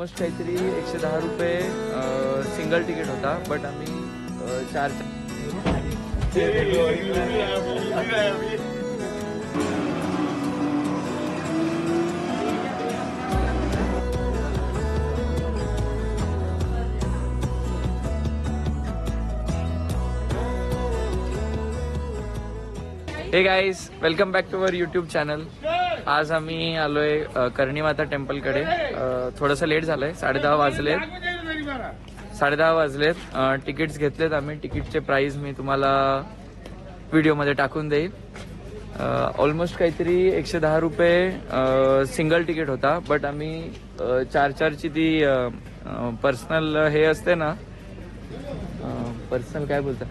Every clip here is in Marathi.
ऑलमोस्ट काहीतरी 110 रुपये सिंगल तिकीट होता, बट आम्ही 4 hey guys, welcome back to our YouTube channel. आज आम्ही आलोय कर्णी माता टेम्पलकडे. थोडंसं लेट झालंय, 10:30 वाजलेत. तिकीट्स घेतलेत आम्ही. तिकीटचे प्राइस मी तुम्हाला व्हिडिओमध्ये टाकून देईल. ऑलमोस्ट काहीतरी 110 रुपये सिंगल तिकीट होता, बट आम्ही 4-4ची ती पर्सनल हे असते ना, पर्सनल काय बोलतात,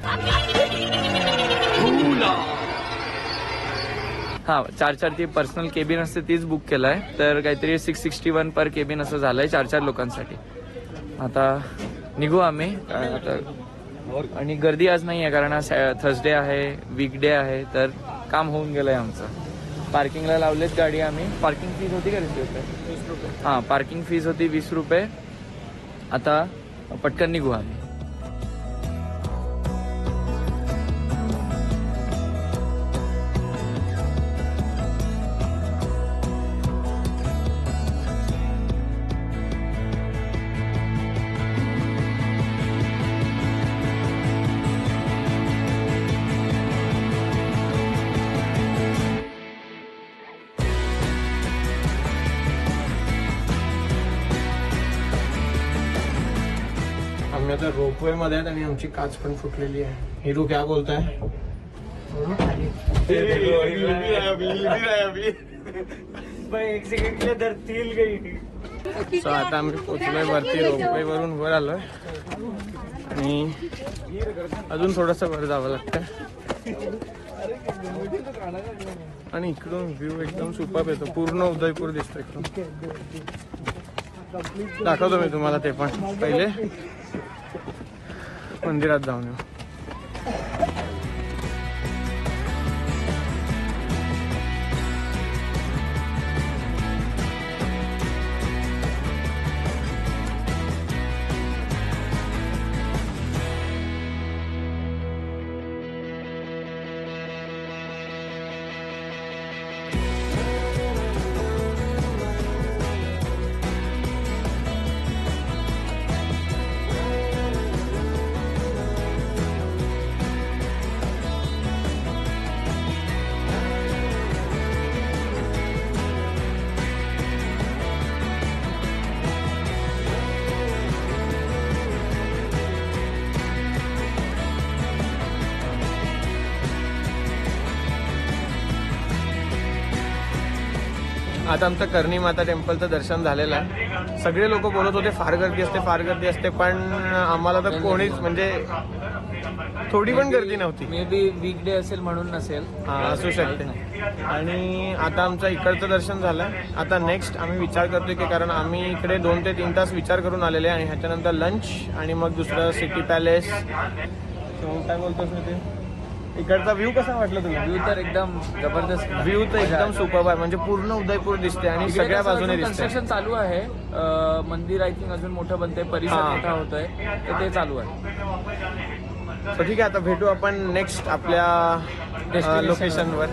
हा 4-4 ती पर्सनल केबिन असते तीच बुक केलाय. तर काहीतरी 661 पर केबिन असं झालंय 4-4 लोकांसाठी. आता निघू आम्ही आता. आणि गर्दी आज नाही आहे, कारण आज थर्सडे आहे, वीकडे आहे, तर काम होऊन गेलंय आमचं. पार्किंगला लावलेत गाडी आम्ही. पार्किंग फीज होती का 20 रुपये? 20 रुपये. हां, पार्किंग फीज होती 20 रुपये. आता पटकन निघू आम्ही. आम्ही आता रोपवे मध्ये आहेत आणि आमची काच पण फुटलेली आहे. हिरू क्या बोलताय? एक सेकंड के धरतील गई. सो आता आम्ही पोचलोय वरती, रोपवे वरून वर आलोय आणि अजून थोडस वर जावं लागतंय. आणि इकडून व्ह्यू एकदम सुपर्ब येतो, पूर्ण उदयपूर दिसतो इकडून. दाखवतो मी तुम्हाला ते पण. पहिले मंदिरात जाऊन येऊ. आता आमचं कर्णी माता टेम्पलचं दर्शन झालेलं आहे. सगळे लोक बोलत होते फार गर्दी असते, फार गर्दी असते, पण आम्हाला तर कोणीच म्हणजे थोडी पण गर्दी नव्हती. मे बी वीकडे असेल म्हणून नसेल, असू शकते. आणि आता आमचं इकडचं दर्शन झालं. आता नेक्स्ट आम्ही विचार करतोय की, कारण आम्ही इकडे 2 ते 3 तास विचार करून आलेले आणि ह्याच्यानंतर लंच आणि मग दुसरं सिटी पॅलेस. काय बोलतोस ना ते? इकडचा व्ह्यू कसा वाटला तुला? व्ह्यू तर एकदम जबरदस्त. व्ह्यू तर एकदम सुपर्ब आहे, म्हणजे पूर्ण उदयपूर दिसते आणि सगळ्या बाजूने दिसते. कन्स्ट्रक्शन चालू आहे. मंदिर आय थिंक अजून मोठं बनतंय, परिसर मोठा होतोय, तर ते चालू आहे. तर ठीक आहे, आता भेटू आपण नेक्स्ट आपल्या लोकेशनवर.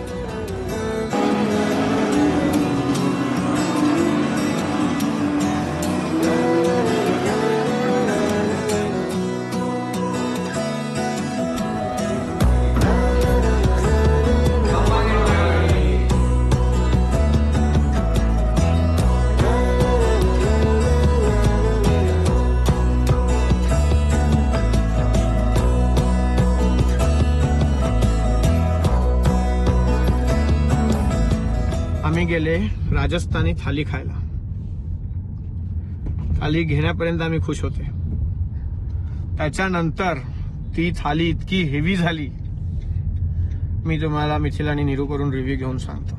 आम्ही गेले राजस्थानी थाली खायला. थाली घेण्यापर्यंत आम्ही खुश होते. त्याच्यानंतर ती थाली इतकी हेवी झाली, मी तुम्हाला मिथिल आणि निरू करून रिव्ह्यू घेऊन सांगतो.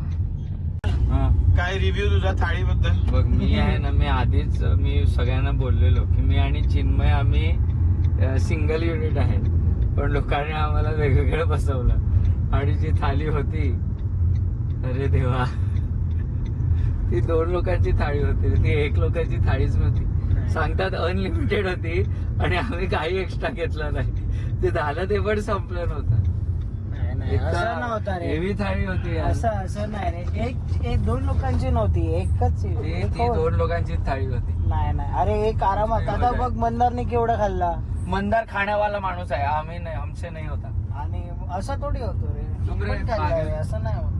काय रिव्ह्यू तुझा थाळीबद्दल? बघ, मी आहे ना, मी सगळ्यांना बोललेलो की मी आणि चिन्मय आम्ही सिंगल युनिट आहे, पण लोकांनी आम्हाला वेगवेगळं बसवलं. आणि जी थाली होती, अरे देवा, ती 2 लोकांची थाळी होती, ती 1 लोकांची थाळीच नव्हती. सांगतात अनलिमिटेड होती आणि आम्ही काही एक्स्ट्रा घेतलं नाही. ते झालं ते पण संपलं नव्हतं. असं नव्हतं रे. हेवी थाळी होती यार. असं नाही रे. एक 2 लोकांची नव्हती, एकच ती 2 लोकांची थाळी होती. नाही अरे एक आरामात. आता बघ मंदारने केवढा खाल्ला. मंदार खाण्यावाला माणूस आहे, आम्ही नाही, आमचे नाही होता. आणि असं थोडी होतो रे. चुप रे, पण खाल्ला रे, असं नाही होत.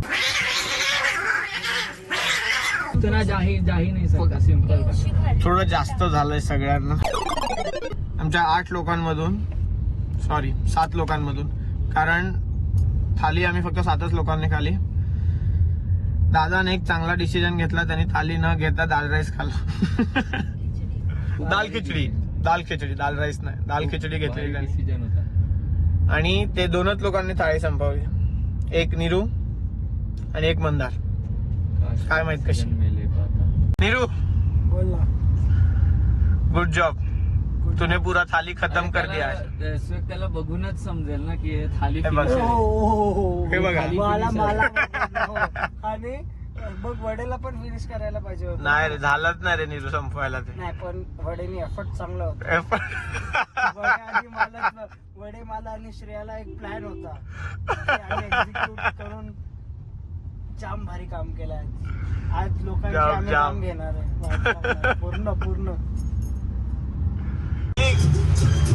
इतना जाही नाही सकता, सिंपल. थोडं जास्त झालंय सगळ्यांना. आमच्या 8 लोकांमधून, सॉरी 7 लोकांमधून, कारण थाली आम्ही फक्त 7च लोकांनी खाली. दादाने एक चांगला डिसिजन घेतला, त्यांनी थाली न घेता दाल राईस खाल्ला. दाल खिचडी, दाल राईस नाही, दाल खिचडी घेतलेली त्यांनी. डिसिजन होता. आणि ते 2च लोकांनी थाळी संपवली. एक निरू आणि एक मंदार. काय माहित कशी. निरू, बोल ना. गुड जॉब, तूने पूरा थाली खत्म कर दिया है. त्याला बघूनच समजेल ना की थाली हे बघ. finish आहे. हे बघा. मला आणि बघ वडेला पण फिनिश करायला पाहिजे होतं. नाही रे, झालंच नाही रे निरू संपवायला ते. नाही पण वडेनी एफर्ट चांगला होता. वडे मला आणि श्रेयाला एक प्लॅन होता ते आम्ही एक्झिक्यूट करून जाम भारी काम केलंय. आज लोकांचे जाम, आम्ही जाम. काम घेणार आहे पूर्ण.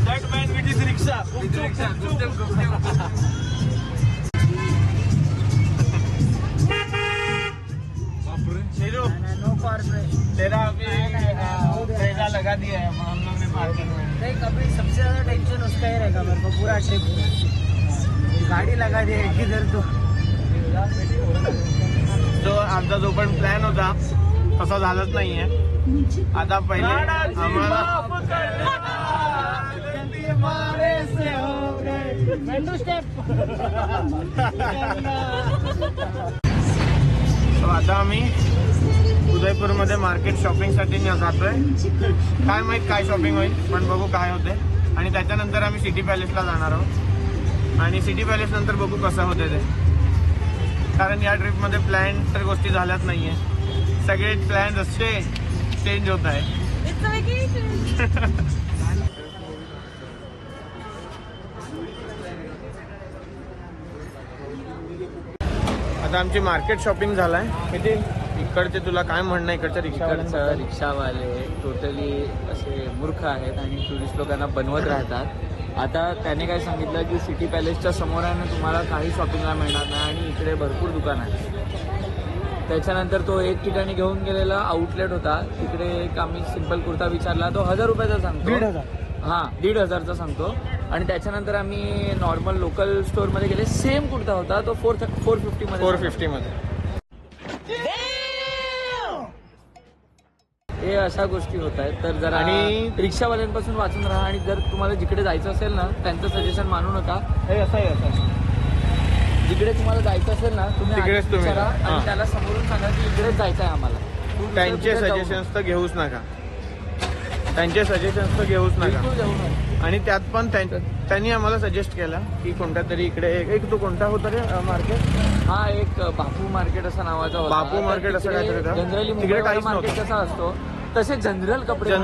That man with his rickshaw. Neeru, no corporation. तेरा अभी पैसा लगा दिया है हम लोग ने पार्किंग में. देख अभी सबसे ज्यादा टेंशन उसका ही रहेगा मेरे को पूरा ट्रिप. गाड़ी लगा दी किधर तो. जो आमचा जो पण प्लॅन होता तसा झालंच नाहीये. आता पहिले आम्हाला So, आता आम्ही उदयपूरमध्ये मार्केट शॉपिंगसाठी जातोय. काय माहित काय शॉपिंग होईल, पण बघू काय होते. आणि त्याच्यानंतर आम्ही सिटी पॅलेसला जाणार आहोत. आणि सिटी पॅलेस नंतर बघू कसं होते ते. कारण या ट्रिपमध्ये प्लॅन तर गोष्टी झाल्याच नाहीये. सगळे प्लॅन असे चेंज होत आहे. आता आमची मार्केट शॉपिंग झालाय. किती इकडचे तुला काय म्हणणं आहे इकडच्या इकडचं रिक्षावाले टोटली असे मूर्ख आहेत आणि टुरिस्ट लोकांना बनवत राहतात. आता त्याने काय सांगितलं की सिटी पॅलेसच्या समोर आहे ना तुम्हाला काही शॉपिंगला मिळणार नाही आणि इकडे भरपूर दुकान आहे. त्याच्यानंतर तो एक ठिकाणी घेऊन गेलेला आउटलेट होता, तिकडे एक आम्ही सिंपल कुर्ता विचारला, तो 1000 रुपयाचा सांगतो. 1,500चा सांगतो. आणि त्याच्यानंतर आम्ही नॉर्मल लोकल स्टोअरमध्ये गेले, सेम कुर्ता होता, तो 450 मध्ये. हे अशा गोष्टी होत आहेत. तर जरा आणि रिक्षावाल्यांपासून वाचून राहा. आणि जर तुम्हाला जिकडे जायचं असेल ना त्यांचं सजेशन मानू नका. हे असं आहे, असं जिकडे तुम्हाला जायचं असेल ना तुम्ही तिकडेच तुम्ही विचारा जा. आणि त्याला समोरून सांगा की इकडेच जायचं आहे आम्हाला. त्यांचे सजेशन्स तर घेऊच नका. बिलकुल जाऊ नका. आणि त्यात पण त्यांनी आम्हाला सजेस्ट केला की कोणत्या तरी इकडे एक तो कोणता होता रे मार्केट. हा एक बापू मार्केट असा नावाचा होता. बापू मार्केट असं काहीतरी होतं. जनरली तिकडे काहीच मार्केट नव्हतं. कसा असतो तसे जनरल कपडे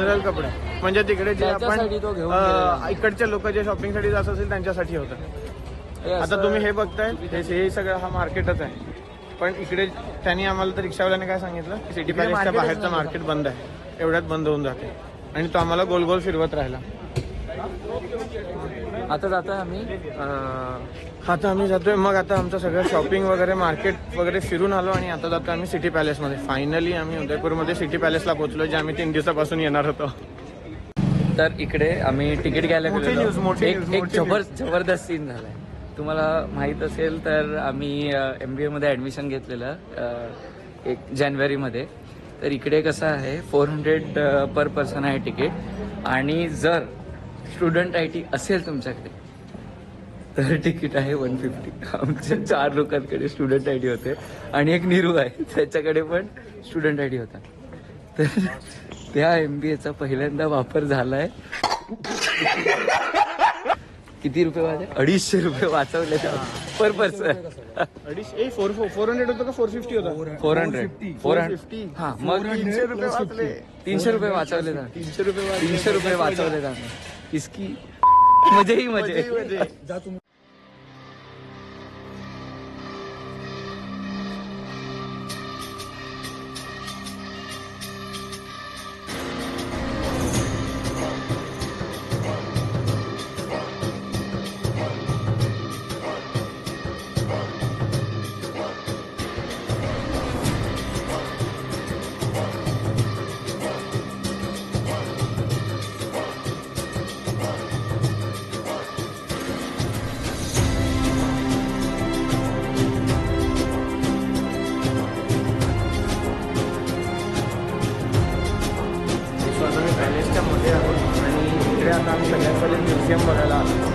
म्हणजे तिकडे जे आपण त्याच्यासाठी तो घेऊन गेलेला. इकडचे लोक जे शॉपिंगसाठी जात असेल त्यांच्यासाठी होतं. हे असं- आता तुम्ही हे बघताय हे सगळं हा मार्केटच आहे. पण इकडे त्यांनी आम्हाला तर रिक्षावाल्याने काय सांगितलं की सिटी पॅलेसच्या मार्केटच बाहेरचं नाही. मार्केट बंद आहे, एवढ्यात बंद होऊन जाते. आणि तो आम्हाला गोल गोल फिरवत राहिला. आता जातोय आम्ही आता आम्ही जातोय. मग आता आमचं सगळं शॉपिंग वगैरे मार्केट वगैरे फिरून आलो आणि आता जातो आम्ही सिटी पॅलेसमध्ये. फायनली आम्ही उदयपूरमध्ये सिटी पॅलेसला पोहोचलो, जे आम्ही 3 दिवसापासून येणार होतो. तर इकडे आम्ही तिकीट घ्यायला मोठी गेलेलो. news, मोठी एक news, एक मोठी जबरदस्त सीन झालाय. तुम्हाला माहित असेल तर आम्ही MBA मध्ये ऍडमिशन घेतलेलं एक जानेवारीमध्ये. तर इकडे कसं आहे 400 पर पर्सन आहे तिकीट. आणि जर स्टुडंट ID असेल तुमच्याकडे तर तिकीट आहे 150. आमच्या 4 लोकांकडे स्टुडंट ID होते आणि एक निरू आहे त्याच्याकडे पण स्टुडंट ID होता. तर त्या MBAचा पहिल्यांदा वापर झालाय. किती रुपये वाचले? 250 रुपये वाचवले. पर पर्सन 400 होतं का 450 होता 400 हा मग 300 रुपये वाचले 300 रुपये वाचवले जाणार 300 रुपये वाचवले जाणार इसकी मजे ही मजे पॅलेसच्या मध्ये आहोत आणि इकडे आता आम्ही सगळ्यात पहिले म्युझियम बघायला आलो